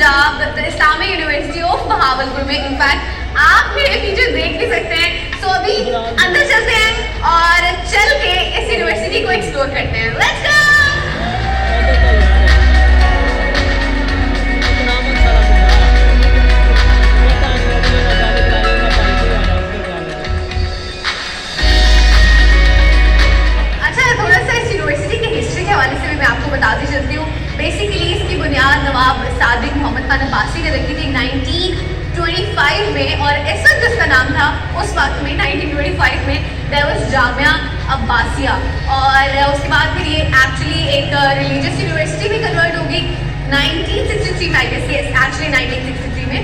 Punjab the Islamic university of Bahawalpur में। In fact आप मेरे पीछे देख भी सकते हैं। तो अभी अंदर चलते हैं और चल के इस यूनिवर्सिटी को एक्सप्लोर करते हैं। Let's go. बताती चलती हूँ। बेसिकली इसकी बुनियाद नवाब सादिक मोहम्मद खान अब्बासी ने रखी थी 1925 में, और इस वक्त जिसका नाम था उस वक्त में 1925 में देयर वाज जामिया अब्बासिया, और उसके बाद फिर ये एक्चुअली एक रिलीजियस यूनिवर्सिटी में कन्वर्ट होगी 1963 में, आई गेस एक्चुअली 1963 में,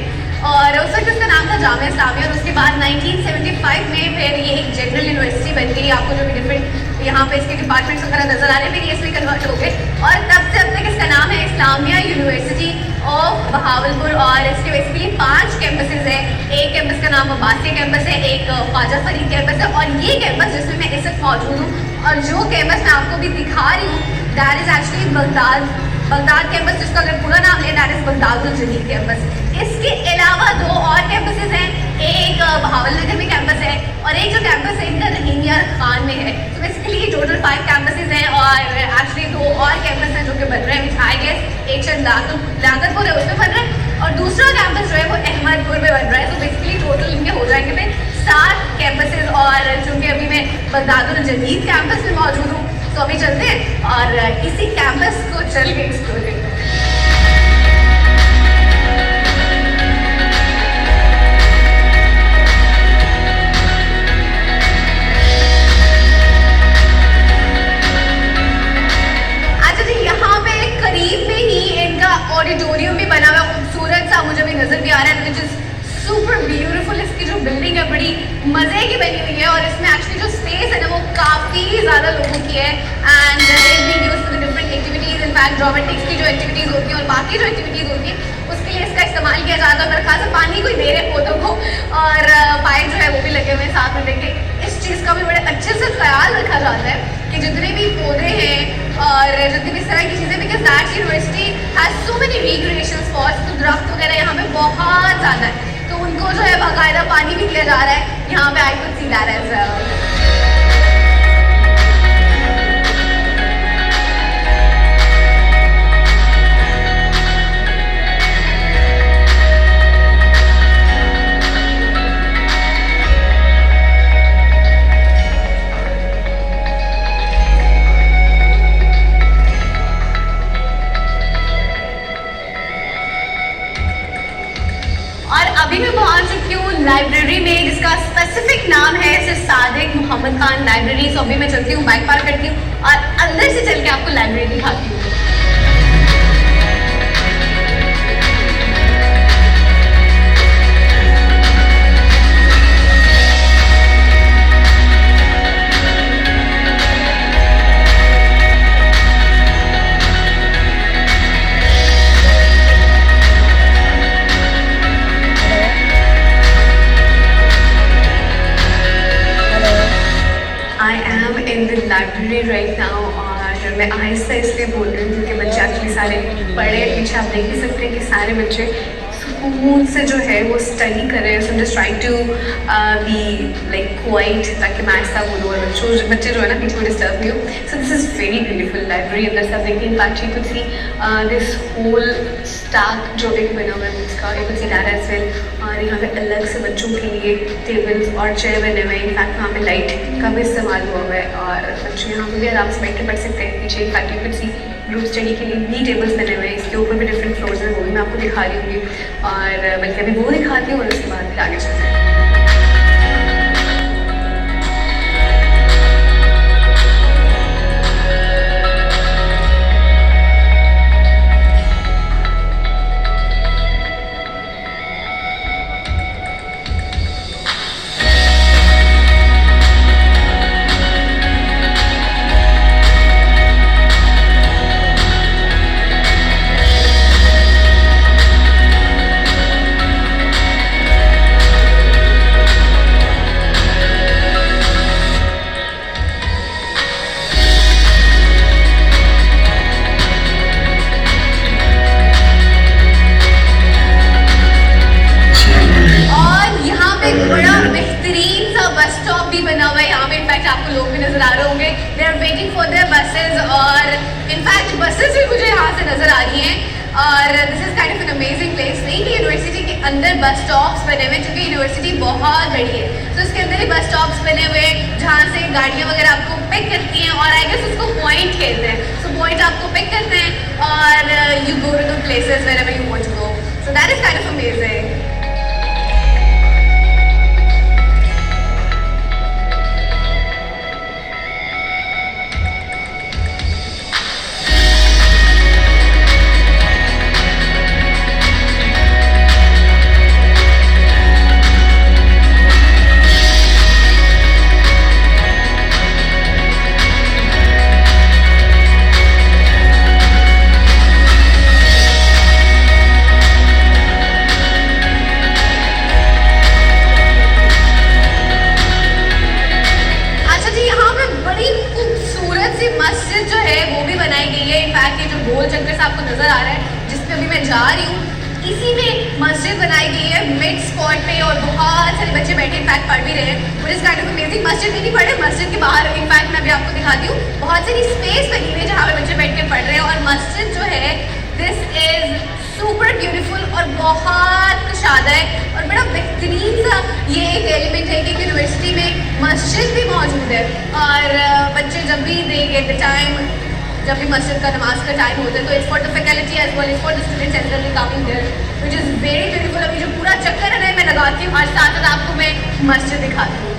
और उस वक्त इसका नाम था जामिया इस्लामिया। और उसके बाद 1975 में फिर ये एक जनरल यूनिवर्सिटी बन गई। आपको जो भी डिफरेंट यहाँ पे इसके डिपार्टमेंट्स वगैरह नजर आ रहे हैं, फिर ये इसमें कन्वर्ट हो गए, और तब से अब तक इसका नाम है इस्लामिया यूनिवर्सिटी ऑफ बहावलपुर। और इसके बेसिकली 5 कैंपसेस हैं। एक कैंपस का नाम अब्बासिया कैंपस है, एक ख्वाजा फरीद कैंपस है, और ये कैंपस जिसमें मैं इस वक्त मौजूद हूँ और जो कैंपस मैं आपको भी दिखा रही हूँ, that is actually Baghdad campus, जिसका अगर पूरा नाम ले दैट इज बगदादुल जदीद कैंपस। इसके अलावा 2 और कैंपसेस हैं, एक बहावलनगर में कैंपस है और एक जो कैंपस है इनका रहीम यार खान में है। तो बेसिकली टोटल 5 कैंपसेस हैं, और एक्चुअली 2 और कैंपस हैं जो कि बन रहे हैं। आई गेस एक शायद लागतपुर है उसमें बन रहा है, और दूसरा कैंपस जो है वो अहमदपुर में बन रहा है। तो बेसिकली टोटल इनके हो जाएंगे फिर 7 कैंपसेस, और चूँकि अभी मैं बगदादुल जदीद कैंपस में मौजूद हूँ, तो अभी चलते हैं और इसी कैंपस को चल के एक्सप्लोर करते हैं। अच्छा जी, यहाँ पे करीब में ही इनका ऑडिटोरियम भी बना हुआ खूबसूरत सा, मुझे भी नजर भी आ रहा है, विच इज सुपर ब्यूटीफुल। इसकी जो बिल्डिंग है बड़ी मज़े की बनी हुई है, और इसमें एक्चुअली जो स्पेस है ना वो काफ़ी ज़्यादा लोगों की है, and being used for different activities. In fact dramatics की जो एक्टिविटीज़ होती हैं और बाकी जो एक्टिविटीज़ होती हैं उसके लिए इसका इस्तेमाल किया जाता है। मेरे ख्याल से पानी कोई दे रहे पौधों को, और पाइप जो है वो भी लगे हुए हैं साथ में। देखे इस चीज़ का भी बड़े अच्छे से ख्याल रखा जाता है कि जितने भी पौधे हैं और जितनी भी इस तरह की चीज़ें, because that university has so many recreation spots, तो दरख्त वगैरह यहाँ पे बहुत ज़्यादा है, तो उनको जो है बाकायदा पानी भी दिया जा रहा है। यहाँ पे I could see that as well. अभी मैं पहुंच चुकी हूँ लाइब्रेरी में, जिसका स्पेसिफिक नाम है सर सादिक मोहम्मद खान लाइब्रेरी। सो अभी मैं चलती हूँ, बाइक पार्क करती हूँ और अंदर से चल के आपको लाइब्रेरी दिखाती हूँ। लाइब्रेरी राइट नाउ, और मैं आहिस्ता इसलिए बोल रही हूँ क्योंकि बच्चे एक्चुअली सारे पढ़े पीछे, आप देख ही सकते हैं कि सारे बच्चे सुकून से जो है वो स्टडी कर रहे हैं। So just trying to be like quiet, ताकि मैं आहिस्ता बोलूँ और बच्चे जो है ना पीछे डिस्टर्ब नहीं हो। So this is very beautiful library. अंदर से आप देखते हैं in fact you could see this whole stack जो एक बना हुआ है इसका, you could see that as well. और यहाँ पे अलग से बच्चों के लिए टेबल्स और चेयर बने हुए हैं। इनफैक्ट वहाँ पे लाइट का भी इस्तेमाल हुआ हुआ है, और बच्चे यहाँ पे भी आराम से बैठ के पढ़ सकते हैं। पीछे in fact you could see group study के लिए भी टेबल्स बने हुए हैं। इसके ऊपर भी डिफरेंट फ्लोर्स हैं, वो भी मैं आपको दिखा रही हूँ, और बल्कि अभी वो दिखाती हूँ और उसके बाद फिर आगे चलते हैं। बने हुए हैं, क्योंकि यूनिवर्सिटी बहुत बड़ी है, तो उसके अंदर ही बस स्टॉप्स बने हुए हैं जहाँ से गाड़ियाँ वगैरह आपको पिक करती हैं, और आई गेस उसको पॉइंट कहते हैं। सो पॉइंट आपको पिक करते हैं और you go to the places wherever you want to go. So that is kind of amazing. मस्जिद जो है वो भी बनाई गई है। इनफैक्ट ये जो गोल चक्कर से आपको नजर आ रहा है जिस पे अभी मैं जा रही हूँ, इसी में मस्जिद बनाई गई है मिड स्पॉट पे, और बहुत सारे बच्चे बैठे इनफैक्ट पढ़ भी रहे हैं। मुझे काइंड ऑफ अमेजिंग। मस्जिद में नहीं पढ़े, मस्जिद के बाहर इनफैक्ट मैं अभी आपको दिखाती हूँ, बहुत सारी स्पेस बनी हुई है जहाँ पे बच्चे बैठ के पढ़ रहे हैं। और मस्जिद जो है दिस इज सुपर ब्यूटीफुल और बहुत कुशादा है, और बड़ा बेहतरीन सा ये एक एलिमेंट है कि यूनिवर्सिटी में मस्जिद भी मौजूद है। और बच्चे जब भी दे गेट द टाइम, जब भी मस्जिद का नमाज का टाइम होता है, तो it's for the faculty as well as for the students as well coming there, which is very beautiful. अभी जो पूरा चक्कर है मैं लगाती हूँ और साथ साथ आपको मैं मस्जिद दिखाती हूँ।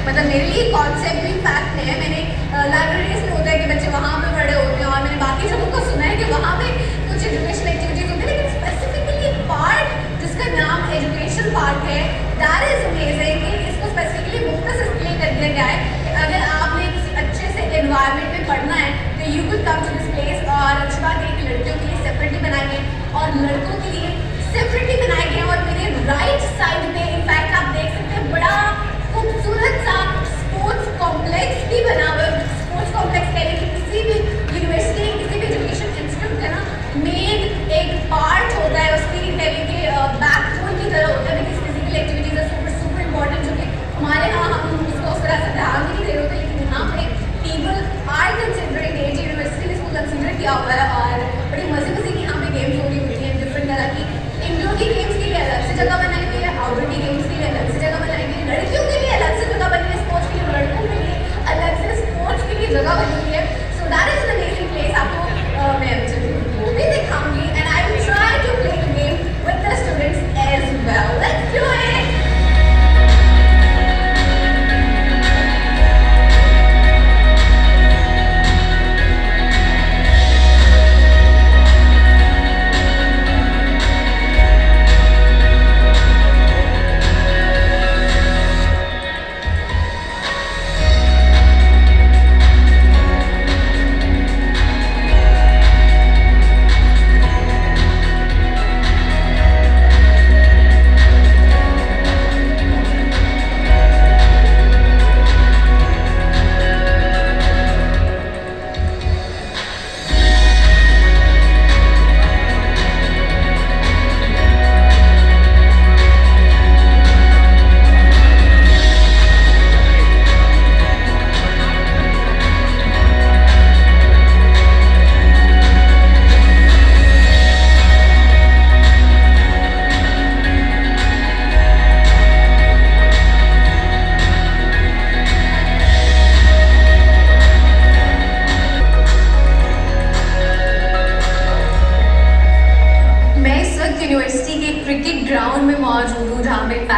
मतलब मेरे लिए कॉन्सेप्ट भी फैक्ट है। मैंने लाइब्रेरीज में होता है कि बच्चे वहाँ पे पढ़े होते हैं, और मैंने बाकी जगहों को सुना है कि वहाँ पे कुछ एजुकेशन एक्टिविटीज होती है, लेकिन स्पेसिफिकली एक पार्ट जिसका नाम एजुकेशन पार्ट है, दैट इज अमेजिंग कि इसको स्पेसिफिकली मुख्तसर इसलिए कर दिया गया है कि अगर आपने किसी अच्छे से एनवायरनमेंट में पढ़ना है तो you could come to this place. और अच्छी बात है कि लड़कियों के लिए सेपरेटली बनाए गए और लड़कों के लिए सेपरेटली बनाए गए। और मेरे राइट साइड पे इनफैक्ट आप देख सकते हैं बड़ा खूबसूरत सा स्पोर्ट्स कॉम्प्लेक्स भी बना हुआ है। स्पोर्ट्स कॉम्प्लेक्स कहने की किसी भी यूनिवर्सिटी किसी भी एजुकेशन इंस्टीट्यूट का ना मेन एक पार्ट होता है, उसकी कहने के बैकबोन की तरह होता है। Because physical activities are super super important, जो कि हमारे यहाँ हम उसको उस तरह से ध्यान नहीं दे रहे होते, लेकिन यहाँ पे people are considering it, university ने इसको कंसिडर किया हुआ है। और बड़ी मजे मजे की यहाँ पे गेम्स हो रही होती हैं, डिफरेंट तरह की। इंडोर की गेम्स के लिए अलग से जगह बनाई गई है, आउटडोर की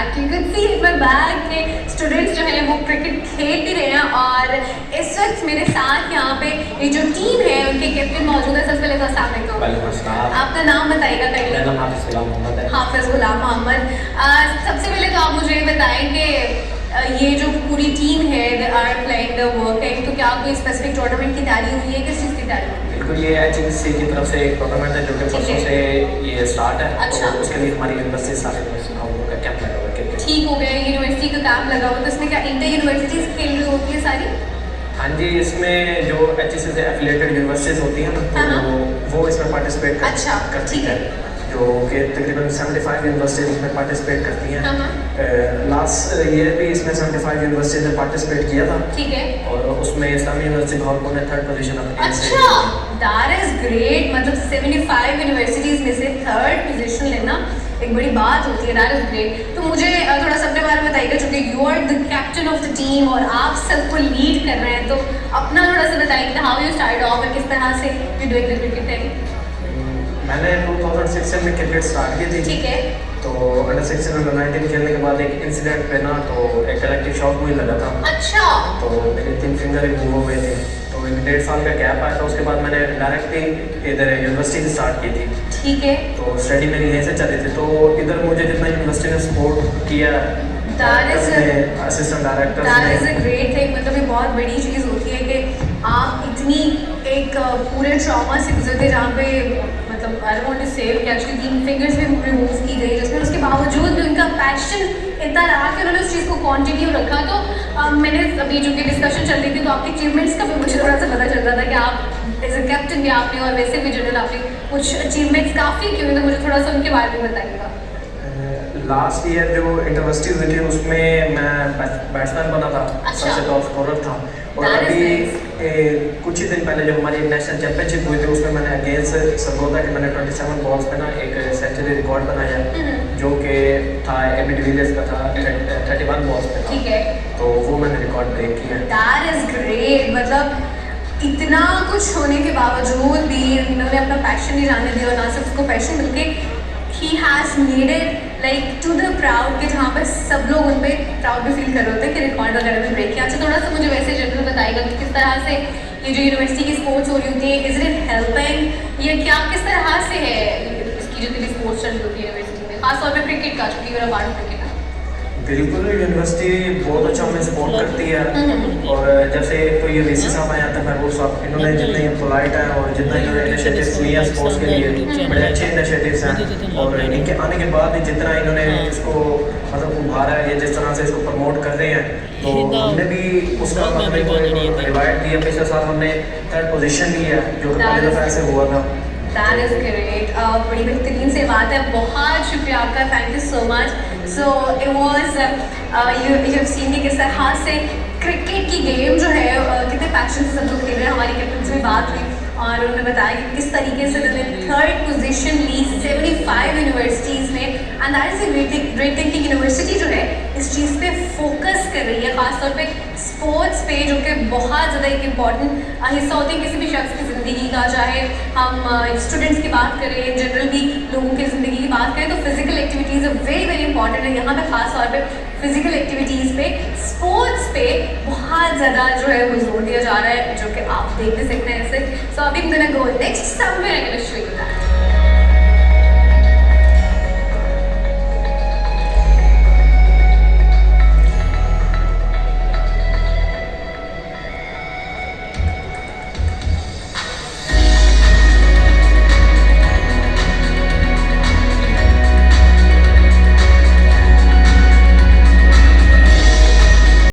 back, you can see my back के स्टूडेंट्स जो हैं वो क्रिकेट खेल भी रहे हैं। और इस वक्त मेरे साथ यहाँ पे ये जो टीम है उनके कैप्टन मौजूद है। सबसे पहले तो अस्सलाम वालेकुम, आपका नाम बताइएगा। मेरा नाम हाफिज़ गुलाम मोहम्मद है। हाफिज़ गुलाम मोहम्मद, सबसे पहले तो आप मुझे बताएं कि ये जो पूरी टीम है they are playing the work है, तो क्या कोई स्पेसिफिक टूर्नामेंट की तैयारी हुई है, किस चीज़ की तैयारी हुई है? बिल्कुल, ये HEC की तरफ से एक टूर्नामेंट है जो कि परसों से ये स्टार्ट है। अच्छा। तो उसके लिए हमारी यूनिवर्सिटी सारे हम लोग का कैंप लगा हुआ है क्रिकेट। ठीक हो गया, यूनिवर्सिटी का कैंप लगा हुआ, तो इसमें क्या इंटर यूनिवर्सिटीज़ खेल रही होती है सारी? हाँ जी, इसमें जो HEC से एफिलेटेड यूनिवर्सिटीज़ होती हैं ना, तो वो इसमें पार्टिसिपेट अच्छा, करती ठीक है, जो कि तकरीबन 75 यूनिवर्सिटीज़ इसमें पार्टिसिपेट करती हैं। लास्ट ईयर भी इसमें 75 यूनिवर्सिटीज़ ने पार्टिसिपेट किया था। ठीक है। और उसमें इस्लामी यूनिवर्सिटी भावलपुर ने 3rd पोजीशन अपनी अच्छा, दैट इज ग्रेट। मतलब 75 यूनिवर्सिटीज में से 3rd पोजीशन लेना एक बड़ी बात होती है, दैट इज ग्रेट। तो मुझे थोड़ा सा अपने बारे में बताइएगा, चूँकि you are the captain of the team और आप सबको लीड कर रहे हैं, तो अपना थोड़ा सा बताइए हाउ यू स्टार्ट ऑफ और किस तरह से you doing the cricket thing. मैंने 2016 में क्रिकेट स्टार्ट की थी। ठीक है। तो अंडर 16 अंडर 19 खेलने के बाद एक इंसिडेंट पे ना, तो एक कलेक्टिव शॉक मुझे लगा था। अच्छा। तो मेरे 3 फिंगर रिमूव हो गए थे, तो 1.5 साल का गैप आया था। उसके बाद मैंने डायरेक्टली इधर यूनिवर्सिटी से स्टार्ट की थी। ठीक है। तो स्टडी मेरी यहीं से चली थी, तो इधर मुझे जितना यूनिवर्सिटी ने सपोर्ट किया, assistant director, that is a great thing. मतलब ये बहुत बड़ी चीज़ होती है कि आप इतनी एक पूरे ट्रॉमा से गुजरते जहाँ पे मतलब आई वांट टू से कि एक्चुअली 3 फिंगर्स भी रिमूव की गई, जिसमें उसके बावजूद भी उनका पैशन इतना रहा कि उन्होंने उस चीज़ को कंटिन्यू रखा। तो मैंने अभी जो कि डिस्कशन चल रही थी, तो आपके अचीवमेंट्स का भी मुझे थोड़ा सा पता चल रहा था कि आप एज ए कैप्टन भी आपने और वैसे भी जनरल आपने कुछ अचीवमेंट्स काफ़ी किए, तो मुझे थोड़ा सा उनके बारे में बताइएगा। लास्ट ईयर जो इंटरवर्सिटी हुई थी उसमें मैं बैट्समैन बना था। अच्छा। सबसे टॉप स्कोरर था। और अभी कुछ ही दिन पहले जब हमारी नेशनल चैंपियनशिप हुई थी, उसमें मैंने अगेंस्ट सरगोदा के मैंने 27 बॉल्स पे ना एक सेंचुरी रिकॉर्ड बनाया, जो कि था AB डिविलियर्स का था 31 बॉल्स पे था। ठीक है। तो वो मैंने रिकॉर्ड ब्रेक किया। That is great. मतलब इतना कुछ होने के बावजूद भी उन्होंने अपना पैशन नहीं जाने दिया, और ना सिर्फ उसको पैशन बल्कि he has made it like to the proud, कि जहाँ पर सब लोग उन पर प्राउड भी फील कर रहे होते हैं कि रिकॉर्ड वगैरह भी ब्रेक किया। अच्छा, थोड़ा सा मुझे वैसे जनरल बताएगा कि किस तरह से ये जो यूनिवर्सिटी की स्पोर्ट्स हो रही होती है, इज इट हेल्पिंग या क्या, किस तरह से है इसकी जो भी स्पोर्ट्स चल रही होती है यूनिवर्सिटी में, खासतौर पर क्रिकेट का, चूँकि मेरा पार्ट क्रिकेट है। बिल्कुल, यूनिवर्सिटी बहुत अच्छा हमें सपोर्ट करती है। और जैसे तो ये VC साहब आए हैं, महबूब साहब, इन्होंने जितने पोलाइट हैं और जितना इन्होंने इनिशिएटिव्स लिए हैं स्पोर्ट्स के लिए, बड़े अच्छे इनिशिएटिव्स हैं। और इनके आने के बाद जितना इन्होंने इसको मतलब उभारा है, ये जिस तरह से इसको प्रमोट कर रहे हैं, तो हमने भी उसका मतलब रिवायत दिया। पिछले साल हमने 3rd पोजीशन ली है, जो कि पहले दफ़ा ऐसे हुआ था। That is great. बड़ी बेहतरीन से बात है, बहुत शुक्रिया आपका, thank you so much. So it was you have seen कि किस तरह से क्रिकेट की गेम जो है कितने पैशन से सब लोग खेल रहे हैं। हमारी कैप्टन से भी बात हुई और उन्होंने बताया कि किस तरीके से उन्होंने 3rd पोजीशन ली 75 यूनिवर्सिटीज़ में, and that is a great thing कि यूनिवर्सिटी जो है इस चीज़ पे फोकस कर रही है, ख़ासतौर पे स्पोर्ट्स पे, जो कि बहुत ज़्यादा एक इम्पॉर्टेंट हिस्सा होती है किसी भी शख्स की ज़िंदगी का। चाहे हम स्टूडेंट्स की बात करें, जनरल भी लोगों की ज़िंदगी की बात करें, तो physical activities very very important है। यहाँ पे ख़ास तौर पे फिजिकल एक्टिविटीज़ पे, स्पोर्ट्स पे बहुत ज़्यादा जो है वो जोर दिया जा रहा है, जो कि आप देख भी सकते हैं ऐसे। सो अभी I'm gonna go next somewhere, I'm gonna show you that.